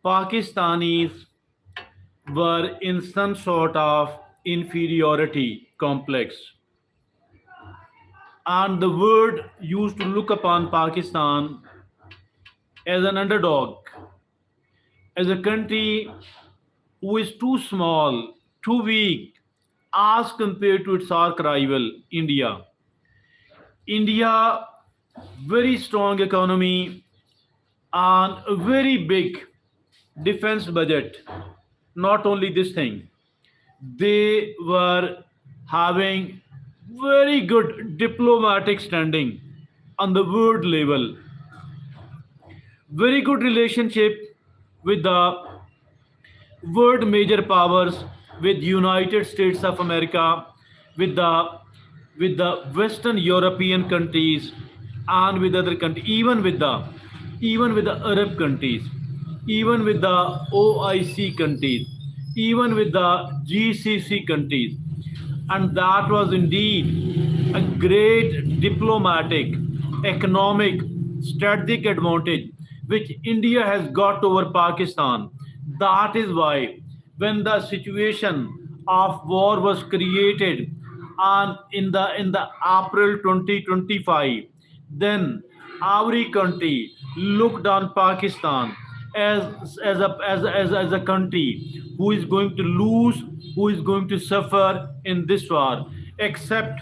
Pakistanis were in some sort of inferiority complex, and the word used to look upon Pakistan as an underdog, as a country who is too small, too weak, as compared to its arch rival, India. India, very strong economy and a very big defense budget. Not only this thing, they were having very good diplomatic standing on the world level, very good relationship with the world major powers, with United States of America, with the Western European countries, and with other countries, even with the Arab countries, even with the OIC countries, even with the GCC countries. And that was indeed a great diplomatic, economic, strategic advantage which India has got over Pakistan. That is why, when the situation of war was created, and in the April 2025, then every country looked on Pakistan as a country who is going to lose, who is going to suffer in this war, except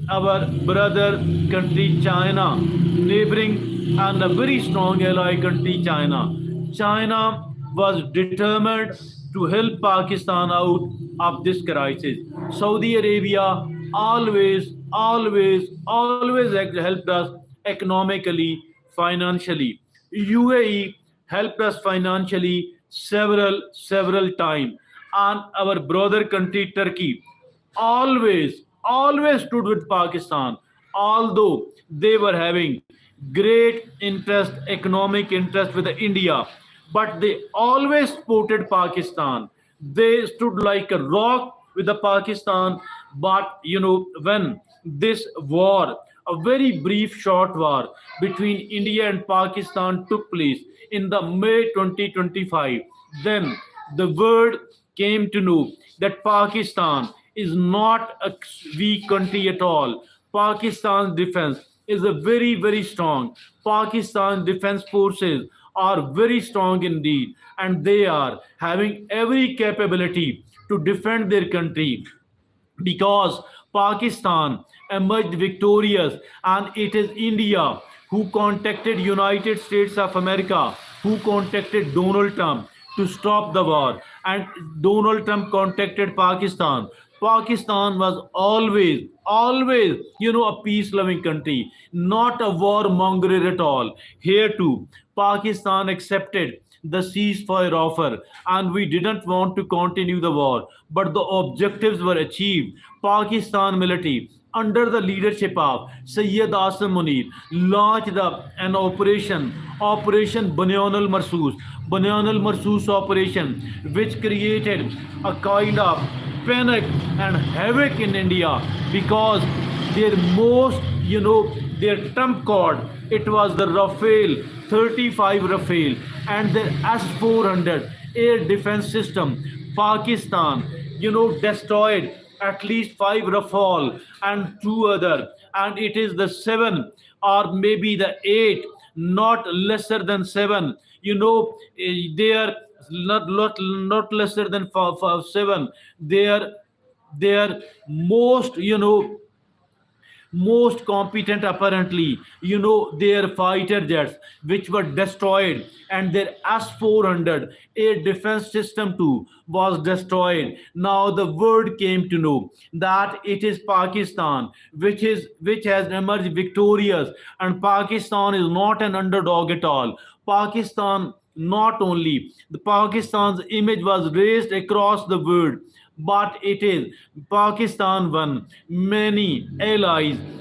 our brother country China, neighboring and a very strong ally country China. China was determined to help Pakistan out of this crisis. Saudi Arabia always helped us economically, financially. UAE helped us financially several times, and our brother country Turkey always stood with Pakistan, although they were having great interest, economic interest with India, but they always supported Pakistan. They stood like a rock with the Pakistan. But when this war, a very brief short war between India and Pakistan took place in the May 2025, then the world came to know that Pakistan is not a weak country at all. Pakistan's defense is a very strong. Pakistan defense forces are very strong indeed, and they are having every capability to defend their country, because Pakistan emerged victorious, and it is India who contacted United States of America, who contacted Donald Trump to stop the war, and Donald Trump contacted Pakistan. Pakistan was always a peace-loving country, not a warmonger at all. Here too, Pakistan accepted the ceasefire offer, and we didn't want to continue the war, but the objectives were achieved. Pakistan military, under the leadership of Sayyid Asim Munir, launched an Operation Banyan al Marsus operation, which created a kind of panic and havoc in India, because their most, their trump card, it was the Rafale, 35 Rafale, and their S-400 air defense system. Pakistan, destroyed at least 5 Rafale and 2 other, and it is the 7 or maybe the 8, not lesser than 7. They are not lesser than 7. They are most most competent, apparently, their fighter jets, which were destroyed, and their S-400 air defense system too was destroyed. Now the world came to know that it is Pakistan which has emerged victorious, and Pakistan is not an underdog at all. Pakistan, not only the Pakistan's image was raised across the world, but it is Pakistan won many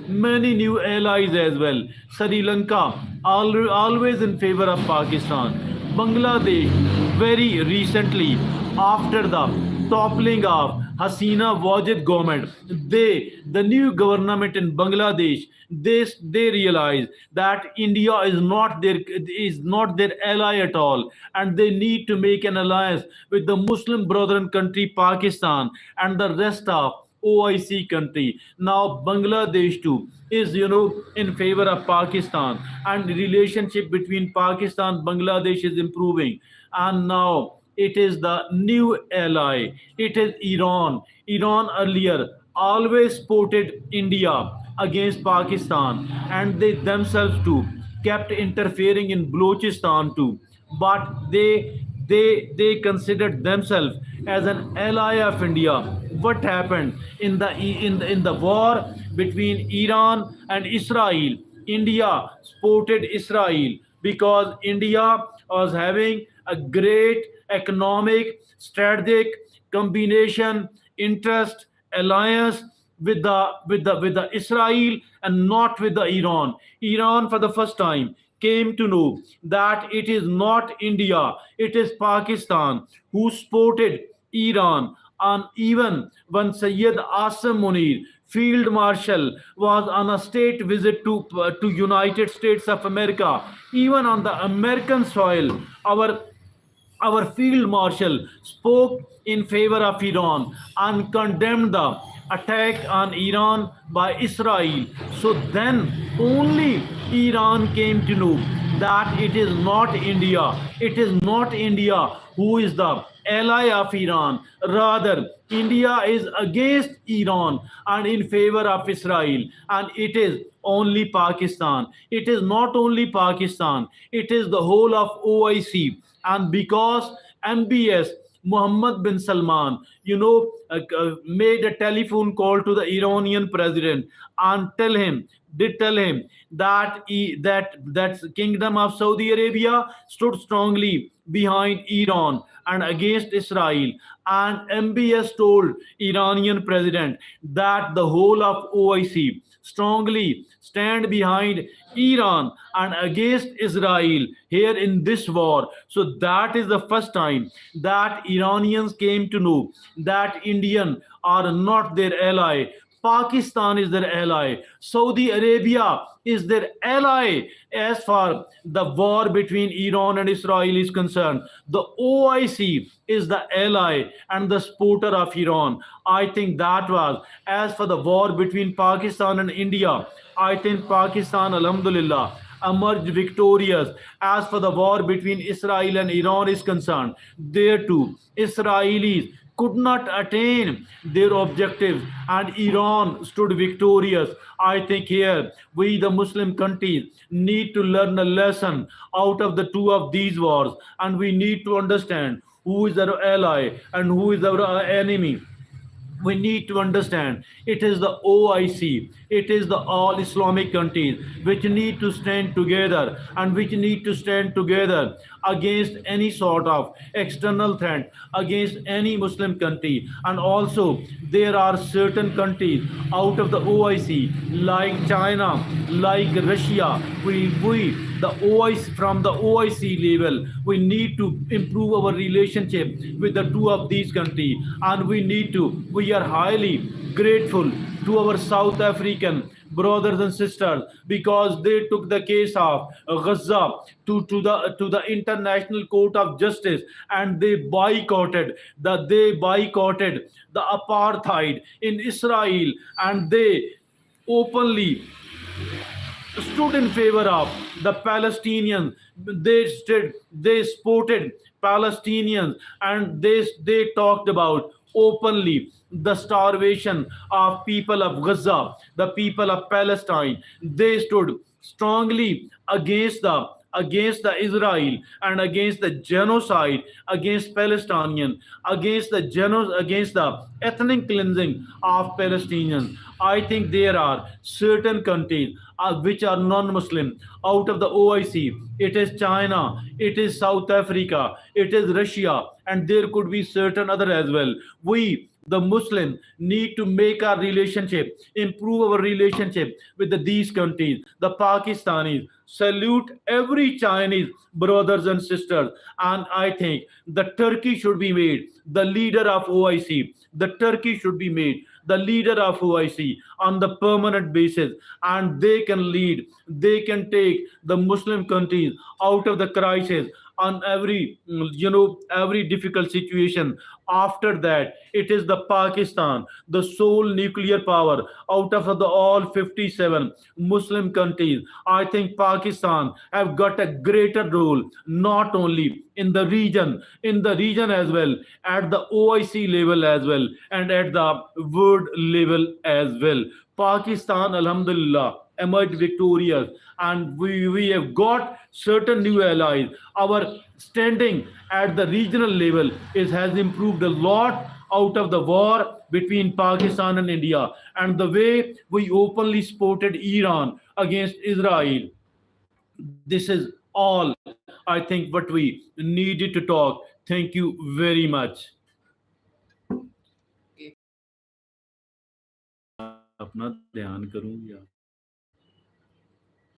new allies as well. Sri Lanka, always in favor of Pakistan. Bangladesh, very recently, after the toppling of Hasina Wajid government, the new government in Bangladesh, they realize that India is not their ally at all, and they need to make an alliance with the Muslim brethren country Pakistan and the rest of OIC country. Now Bangladesh too is in favor of Pakistan, and the relationship between Pakistan Bangladesh is improving, and now it is the new ally. It is Iran. Iran earlier always supported India against Pakistan, and they themselves too kept interfering in Balochistan too. But they considered themselves as an ally of India. What happened in the war between Iran and Israel? India supported Israel because India was having a great economic, strategic combination, interest, alliance with the Israel and not with the Iran. Iran for the first time came to know that it is not India, it is Pakistan who supported Iran. And even when Sayyid Asim Munir, Field Marshal, was on a state visit to United States of America, even on the American soil, our field marshal spoke in favor of Iran and condemned the attack on Iran by Israel. So then only Iran came to know that it is not India. It is not India who is the ally of Iran. Rather, India is against Iran and in favor of Israel. And it is only Pakistan. It is not only Pakistan, it is the whole of OIC. And because MBS, Mohammed bin Salman, made a telephone call to the Iranian president and did tell him that that kingdom of Saudi Arabia stood strongly behind Iran and against Israel. And MBS told Iranian president that the whole of OIC strongly stand behind Iran and against Israel here in this war. So that is the first time that Iranians came to know that Indian are not their ally. Pakistan is their ally. Saudi Arabia is their ally as far the war between Iran and Israel is concerned. The OIC is the ally and the supporter of Iran. I think that was as for the war between Pakistan and India. I think Pakistan, Alhamdulillah, emerged victorious as for the war between Israel and Iran is concerned. There too, Israelis could not attain their objectives and Iran stood victorious. I think here we, the Muslim countries, need to learn a lesson out of the two of these wars, and we need to understand who is our ally and who is our enemy. We need to understand it is the OIC, it is the all Islamic countries which need to stand together and which need to stand together against any sort of external threat against any Muslim country. And also there are certain countries out of the OIC like China, like Russia. We the OIC, from the OIC level, we need to improve our relationship with the two of these countries, and we are highly grateful to our South African brothers and sisters because they took the case of Gaza to the International Court of Justice, and they boycotted the apartheid in Israel, and they openly stood in favor of the Palestinians. They supported Palestinians, and they talked about openly the starvation of people of Gaza, the people of Palestine. They stood strongly against the Israel and against the genocide against Palestinians, against the ethnic cleansing of Palestinians. I think there are certain countries which are non-Muslim out of the OIC. It is China, it is South Africa, it is Russia, and there could be certain other as well. the Muslim need to make our relationship, improve our relationship with these countries. The Pakistanis salute every Chinese brothers and sisters, and I think the Turkey should be made the leader of OIC. The Turkey should be made the leader of OIC on the permanent basis, and they can lead. They can take the Muslim countries out of the crisis on every every difficult situation. After that, it is the Pakistan, the sole nuclear power out of the all 57 Muslim countries. I think Pakistan have got a greater role, not only in the region as well, at the OIC level as well, and at the world level as well. Pakistan, Alhamdulillah, emerged victorious, and we have got certain new allies. Our standing at the regional level has improved a lot out of the war between Pakistan and India, and the way we openly supported Iran against Israel. This is all I think what we needed to talk. Thank you very much. Okay. अपना ध्यान करूं या